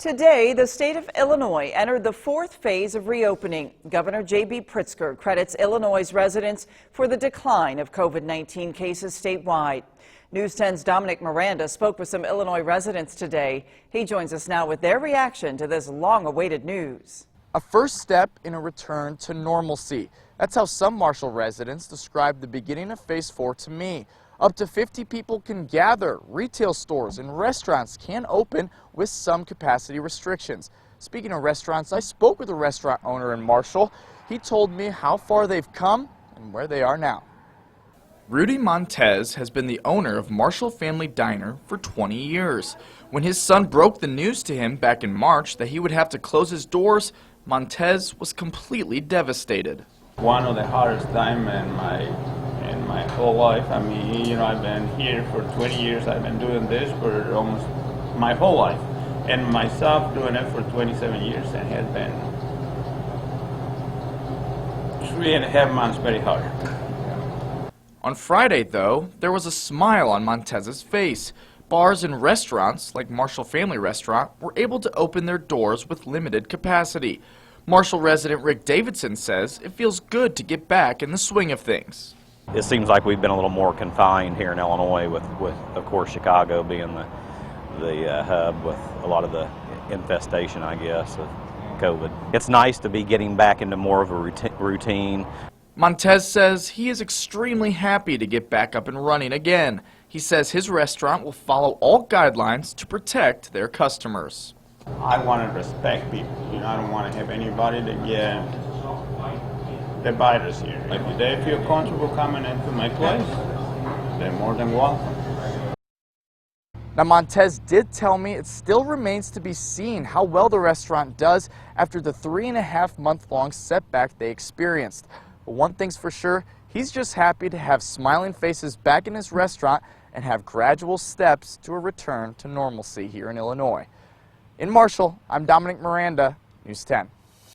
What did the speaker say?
Today, the state of Illinois entered the fourth phase of reopening. Governor J.B. Pritzker credits Illinois' residents for the decline of COVID-19 cases statewide. News 10's Dominic Miranda spoke with some Illinois residents today. He joins us now with their reaction to this long-awaited news. A first step in a return to normalcy. That's how some Marshall residents described the beginning of Phase 4 to me. Up to 50 people can gather. Retail stores and restaurants can open with some capacity restrictions. Speaking of restaurants, I spoke with a restaurant owner in Marshall. He told me how far they've come and where they are now. Rudy Montez has been the owner of Marshall Family Diner for 20 years. When his son broke the news to him back in March that he would have to close his doors, Montez was completely devastated. One of the hardest times in my whole life. I mean, I've been here for 20 years. I've been doing this for almost my whole life. And myself doing it for 27 years, and it has been 3.5 months very hard. On Friday, though, there was a smile on Montez's face. Bars and restaurants, like Marshall Family Restaurant, were able to open their doors with limited capacity. Marshall resident Rick Davidson says it feels good to get back in the swing of things. It seems like we've been a little more confined here in Illinois with of course, Chicago being the hub with a lot of the infestation, I guess, of COVID. It's nice to be getting back into more of a routine. Montez says he is extremely happy to get back up and running again. He says his restaurant will follow all guidelines to protect their customers. I want to respect people. I don't want to have anybody to get the virus here. If they feel comfortable coming into my place, they're more than welcome. Now, Montez did tell me it still remains to be seen how well the restaurant does after the 3.5-month-long setback they experienced. But one thing's for sure, he's just happy to have smiling faces back in his restaurant and have gradual steps to a return to normalcy here in Illinois. In Marshall, I'm Dominic Miranda, News 10.